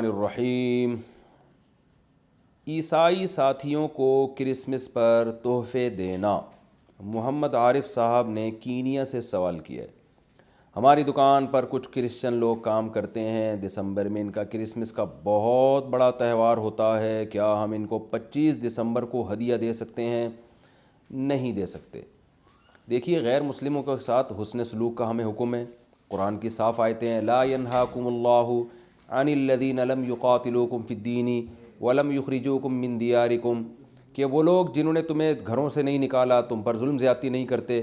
الرحیم۔ عیسائی ساتھیوں کو کرسمس پر تحفے دینا۔ محمد عارف صاحب نے کینیا سے سوال کیا ہے۔ ہماری دکان پر کچھ کرسچن لوگ کام کرتے ہیں، دسمبر میں ان کا کرسمس کا بہت بڑا تہوار ہوتا ہے، کیا ہم ان کو 25 دسمبر کو ہدیہ دے سکتے ہیں؟ نہیں دے سکتے۔ دیکھیے، غیر مسلموں کے ساتھ حسن سلوک کا ہمیں حکم ہے۔ قرآن کی صاف آیتیں ہیں، لا ینہاکم اللہ عن الذین لم یقاتلوکم فی الدین ولم یخرجوکم من دیارکم، کہ وہ لوگ جنہوں نے تمہیں گھروں سے نہیں نکالا، تم پر ظلم زیادتی نہیں کرتے،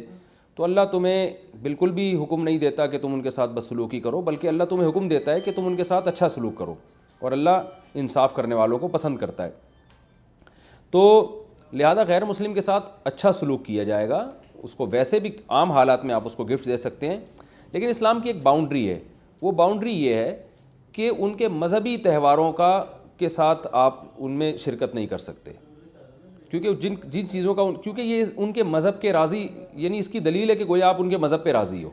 تو اللہ تمہیں بالکل بھی حکم نہیں دیتا کہ تم ان کے ساتھ بدسلوکی کرو، بلکہ اللہ تمہیں حکم دیتا ہے کہ تم ان کے ساتھ اچھا سلوک کرو، اور اللہ انصاف کرنے والوں کو پسند کرتا ہے۔ تو لہذا غیر مسلم کے ساتھ اچھا سلوک کیا جائے گا، اس کو ویسے بھی عام حالات میں آپ اس کو گفٹ دے سکتے ہیں، لیکن اسلام کی ایک باؤنڈری ہے۔ وہ باؤنڈری یہ ہے کہ ان کے مذہبی تہواروں کے ساتھ آپ ان میں شرکت نہیں کر سکتے، کیونکہ جن چیزوں کا کیونکہ یہ ان کے مذہب کے راضی، یعنی اس کی دلیل ہے کہ گویا آپ ان کے مذہب پہ راضی ہو،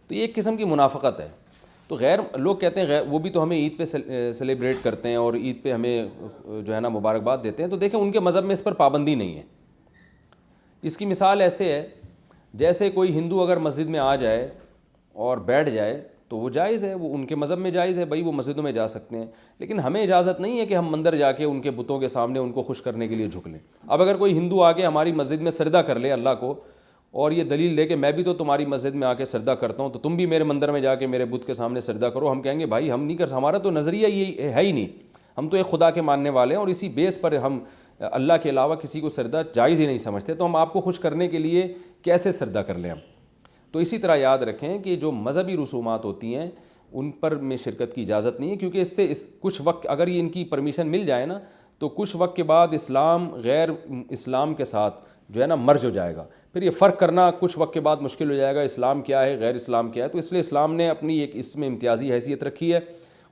تو یہ ایک قسم کی منافقت ہے۔ تو غیر لوگ کہتے ہیں وہ بھی تو ہمیں عید پہ سیلیبریٹ کرتے ہیں اور عید پہ ہمیں جو ہے نا مبارکباد دیتے ہیں، تو دیکھیں ان کے مذہب میں اس پر پابندی نہیں ہے۔ اس کی مثال ایسے ہے جیسے کوئی ہندو اگر مسجد میں آ جائے اور بیٹھ جائے تو وہ جائز ہے، وہ ان کے مذہب میں جائز ہے، بھائی وہ مسجدوں میں جا سکتے ہیں، لیکن ہمیں اجازت نہیں ہے کہ ہم مندر جا کے ان کے بتوں کے سامنے ان کو خوش کرنے کے لیے جھک لیں۔ اب اگر کوئی ہندو آ کے ہماری مسجد میں سجدہ کر لے اللہ کو، اور یہ دلیل دے کہ میں بھی تو تمہاری مسجد میں آ کے سجدہ کرتا ہوں، تو تم بھی میرے مندر میں جا کے میرے بت کے سامنے سجدہ کرو، ہم کہیں گے بھائی ہم نہیں ہمارا تو نظریہ یہ ہے ہی نہیں، ہم تو ایک خدا کے ماننے والے ہیں، اور اسی بیس پر ہم اللہ کے علاوہ کسی کو سجدہ جائز ہی نہیں سمجھتے، تو ہم آپ کو خوش کرنے کے لیے کیسے سجدہ کر لیں ہم؟ تو اسی طرح یاد رکھیں کہ جو مذہبی رسومات ہوتی ہیں ان پر میں شرکت کی اجازت نہیں ہے، کیونکہ اس سے کچھ وقت اگر یہ ان کی پرمیشن مل جائے نا تو کچھ وقت کے بعد اسلام غیر اسلام کے ساتھ جو ہے نا مرج ہو جائے گا، پھر یہ فرق کرنا کچھ وقت کے بعد مشکل ہو جائے گا، اسلام کیا ہے غیر اسلام کیا ہے۔ تو اس لیے اسلام نے اپنی ایک اس میں امتیازی حیثیت رکھی ہے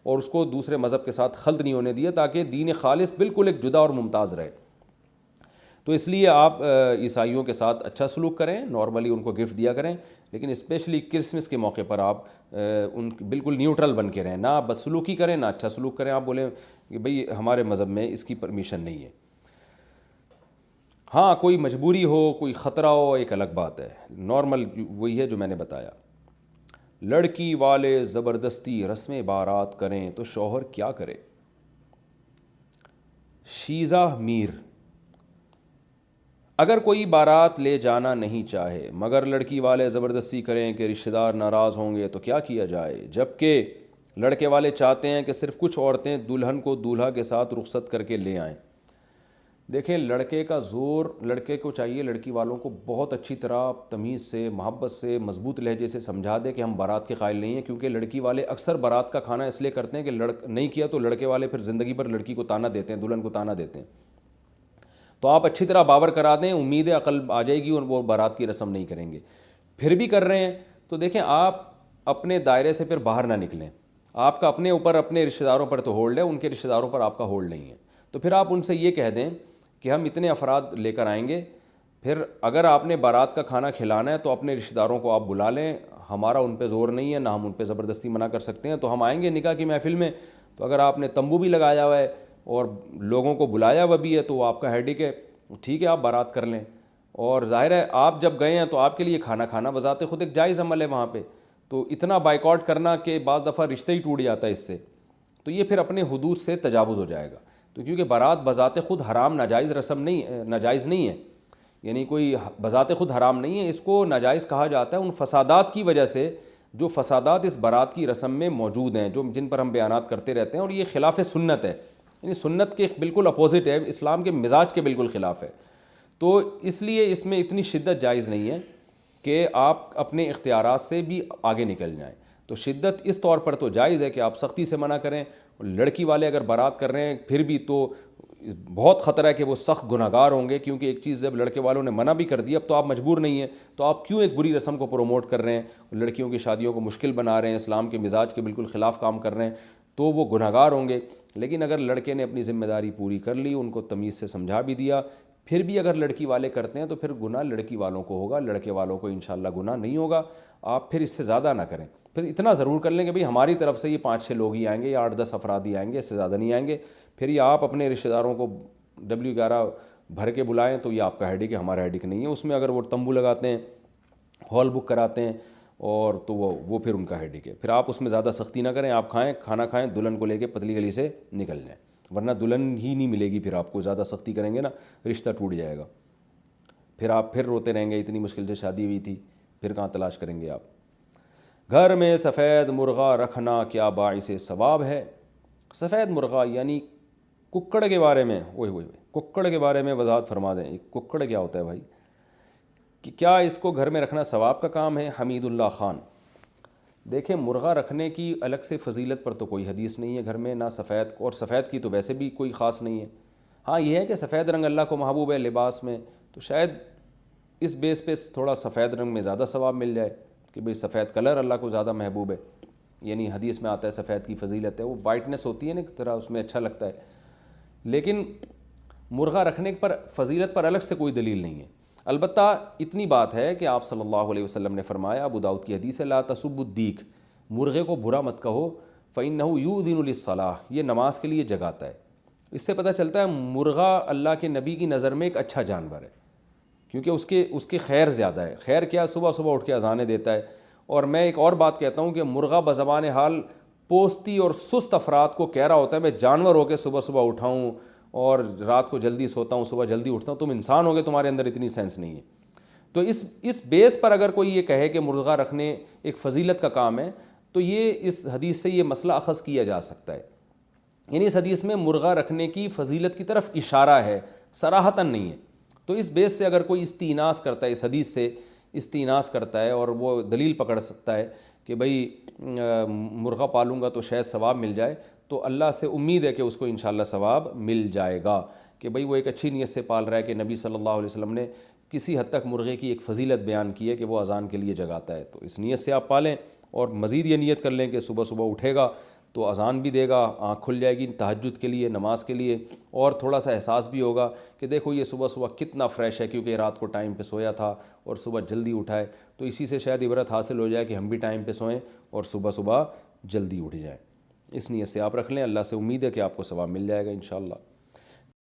اور اس کو دوسرے مذہب کے ساتھ خلط نہیں ہونے دیا، تاکہ دین خالص بالکل ایک جدا اور ممتاز رہے۔ تو اس لیے آپ عیسائیوں کے ساتھ اچھا سلوک کریں، نارملی ان کو گفٹ دیا کریں، لیکن اسپیشلی کرسمس کے موقع پر آپ ان بالکل نیوٹرل بن کے رہیں، نہ بدسلوکی کریں نہ اچھا سلوک کریں۔ آپ بولیں کہ بھئی ہمارے مذہب میں اس کی پرمیشن نہیں ہے۔ ہاں کوئی مجبوری ہو، کوئی خطرہ ہو، ایک الگ بات ہے، نارمل وہی ہے جو میں نے بتایا۔ لڑکی والے زبردستی رسم بارات کریں تو شوہر کیا کرے؟ شیزہ میر: اگر کوئی بارات لے جانا نہیں چاہے مگر لڑکی والے زبردستی کریں کہ رشتہ دار ناراض ہوں گے تو کیا کیا جائے، جبکہ لڑکے والے چاہتے ہیں کہ صرف کچھ عورتیں دلہن کو دولہا کے ساتھ رخصت کر کے لے آئیں؟ دیکھیں، لڑکے کا زور لڑکے کو چاہیے لڑکی والوں کو بہت اچھی طرح تمیز سے، محبت سے، مضبوط لہجے سے سمجھا دے کہ ہم بارات کے قائل نہیں ہیں، کیونکہ لڑکی والے اکثر بارات کا کھانا اس لیے کرتے ہیں کہ نہیں کیا تو لڑکے والے پھر زندگی بھر لڑکی کو تانا دیتے ہیں، دلہن کو تانا دیتے ہیں۔ تو آپ اچھی طرح باور کرا دیں، امید عقل آ جائے گی اور وہ بارات کی رسم نہیں کریں گے۔ پھر بھی کر رہے ہیں تو دیکھیں آپ اپنے دائرے سے پھر باہر نہ نکلیں۔ آپ کا اپنے اوپر اپنے رشتہ داروں پر تو ہولڈ ہے، ان کے رشتہ داروں پر آپ کا ہولڈ نہیں ہے، تو پھر آپ ان سے یہ کہہ دیں کہ ہم اتنے افراد لے کر آئیں گے، پھر اگر آپ نے بارات کا کھانا کھلانا ہے تو اپنے رشتہ داروں کو آپ بلا لیں، ہمارا ان پہ زور نہیں ہے، نہ ہم ان پہ زبردستی منع کر سکتے ہیں، تو ہم آئیں گے نکاح کی محفل میں، تو اگر آپ نے تمبو بھی لگایا ہوا ہے اور لوگوں کو بلایا ہوا بھی ہے تو وہ آپ کا ہیڈک ہے، ٹھیک ہے آپ بارات کر لیں۔ اور ظاہر ہے آپ جب گئے ہیں تو آپ کے لیے کھانا کھانا بذات خود ایک جائز عمل ہے وہاں پہ، تو اتنا بائیکاٹ کرنا کہ بعض دفعہ رشتہ ہی ٹوٹ جاتا ہے اس سے، تو یہ پھر اپنے حدود سے تجاوز ہو جائے گا۔ تو کیونکہ بارات بذات خود حرام ناجائز رسم نہیں، ناجائز نہیں ہے، یعنی کوئی بذات خود حرام نہیں ہے، اس کو ناجائز کہا جاتا ہے ان فسادات کی وجہ سے، جو فسادات اس بارات کی رسم میں موجود ہیں، جن پر ہم بیانات کرتے رہتے ہیں، اور یہ خلاف سنت ہے، یعنی سنت کے بالکل اپوزٹ ہے، اسلام کے مزاج کے بالکل خلاف ہے۔ تو اس لیے اس میں اتنی شدت جائز نہیں ہے کہ آپ اپنے اختیارات سے بھی آگے نکل جائیں۔ تو شدت اس طور پر تو جائز ہے کہ آپ سختی سے منع کریں، لڑکی والے اگر بارات کر رہے ہیں پھر بھی تو بہت خطرہ ہے کہ وہ سخت گناہگار ہوں گے، کیونکہ ایک چیز جب لڑکے والوں نے منع بھی کر دی، اب تو آپ مجبور نہیں ہیں، تو آپ کیوں ایک بری رسم کو پروموٹ کر رہے ہیں، لڑکیوں کی شادیوں کو مشکل بنا رہے ہیں، اسلام کے مزاج کے بالکل خلاف کام کر رہے ہیں، تو وہ گناہگار ہوں گے۔ لیکن اگر لڑکے نے اپنی ذمہ داری پوری کر لی، ان کو تمیز سے سمجھا بھی دیا، پھر بھی اگر لڑکی والے کرتے ہیں تو پھر گناہ لڑکی والوں کو ہوگا، لڑکے والوں کو انشاءاللہ گناہ نہیں ہوگا. آپ پھر اس سے زیادہ نہ کریں. پھر اتنا ضرور کر لیں کہ بھئی ہماری طرف سے یہ 5-6 لوگ ہی آئیں گے یا 8-10 افراد ہی آئیں گے، اس سے زیادہ نہیں آئیں گے. پھر یہ آپ اپنے رشتہ داروں کو W11 بھر کے بلائیں تو یہ آپ کا ہیڈک ہے، ہمارا ہیڈک نہیں ہے. اس میں اگر وہ تمبو لگاتے ہیں، ہال بک کراتے ہیں اور تو وہ پھر ان کا ہیڈک ہے. پھر آپ اس میں زیادہ سختی نہ کریں، آپ کھائیں، کھانا کھائیں، دلہن کو لے کے پتلی گلی سے نکل جائیں، ورنہ دلہن ہی نہیں ملے گی. پھر آپ کو زیادہ سختی کریں گے نا، رشتہ ٹوٹ جائے گا. پھر آپ پھر روتے رہیں گے، اتنی مشکل سے شادی ہوئی تھی، پھر کہاں تلاش کریں گے آپ. گھر میں سفید مرغا رکھنا کیا باعث ثواب ہے؟ سفید مرغا یعنی ککڑ کے بارے میں، ککڑ کے بارے میں وضاحت فرما دیں. ککڑ کیا ہوتا ہے بھائی؟ کہ کیا اس کو گھر میں رکھنا ثواب کا کام ہے؟ حمید اللہ خان. دیکھیں، مرغا رکھنے کی الگ سے فضیلت پر تو کوئی حدیث نہیں ہے گھر میں، نہ سفید، اور سفید کی تو ویسے بھی کوئی خاص نہیں ہے. ہاں یہ ہے کہ سفید رنگ اللہ کو محبوب ہے لباس میں، تو شاید اس بیس پہ تھوڑا سفید رنگ میں زیادہ ثواب مل جائے کہ بھئی سفید کلر اللہ کو زیادہ محبوب ہے. یعنی حدیث میں آتا ہے سفید کی فضیلت ہے، وہ وائٹنس ہوتی ہے نا ایک طرح، اس میں اچھا لگتا ہے. لیکن مرغا رکھنے پر فضیلت پر الگ سے کوئی دلیل نہیں ہے. البتہ اتنی بات ہے کہ آپ صلی اللہ علیہ وسلم نے فرمایا، ابو داؤد کی حدیث ہے، لا تسبوا الدیک، مرغے کو برا مت کہو، فإنہ یؤذن للصلاۃ، یہ نماز کے لیے جگاتا ہے. اس سے پتہ چلتا ہے مرغا اللہ کے نبی کی نظر میں ایک اچھا جانور ہے، کیونکہ اس کے خیر زیادہ ہے. خیر کیا؟ صبح صبح اٹھ کے اذانیں دیتا ہے. اور میں ایک اور بات کہتا ہوں کہ مرغا بزبان حال پوستی اور سست افراد کو کہہ رہا ہوتا ہے، میں جانور ہو کے صبح صبح اٹھاؤں اور رات کو جلدی سوتا ہوں، صبح جلدی اٹھتا ہوں، تم انسان ہو گے، تمہارے اندر اتنی سینس نہیں ہے. تو اس بیس پر اگر کوئی یہ کہے کہ مرغا رکھنے ایک فضیلت کا کام ہے، تو یہ اس حدیث سے یہ مسئلہ اخذ کیا جا سکتا ہے. یعنی اس حدیث میں مرغا رکھنے کی فضیلت کی طرف اشارہ ہے، صراحتاً نہیں ہے. تو اس بیس سے اگر کوئی استئناس کرتا ہے، اس حدیث سے استئناس کرتا ہے اور وہ دلیل پکڑ سکتا ہے کہ بھئی مرغا پالوں گا تو شاید ثواب مل جائے، تو اللہ سے امید ہے کہ اس کو انشاءاللہ ثواب مل جائے گا، کہ بھئی وہ ایک اچھی نیت سے پال رہا ہے. کہ نبی صلی اللہ علیہ وسلم نے کسی حد تک مرغے کی ایک فضیلت بیان کی ہے کہ وہ اذان کے لیے جگاتا ہے، تو اس نیت سے آپ پالیں. اور مزید یہ نیت کر لیں کہ صبح صبح اٹھے گا تو اذان بھی دے گا، آنکھ کھل جائے گی تہجد کے لیے، نماز کے لیے، اور تھوڑا سا احساس بھی ہوگا کہ دیکھو یہ صبح صبح کتنا فریش ہے، کیونکہ رات کو ٹائم پہ سویا تھا اور صبح جلدی اٹھا ہے. تو اسی سے شاید عبرت حاصل ہو جائے کہ ہم بھی ٹائم پہ سوئیں اور صبح صبح جلدی اٹھ جائیں. اس نیت سے آپ رکھ لیں، اللہ سے امید ہے کہ آپ کو ثواب مل جائے گا انشاءاللہ.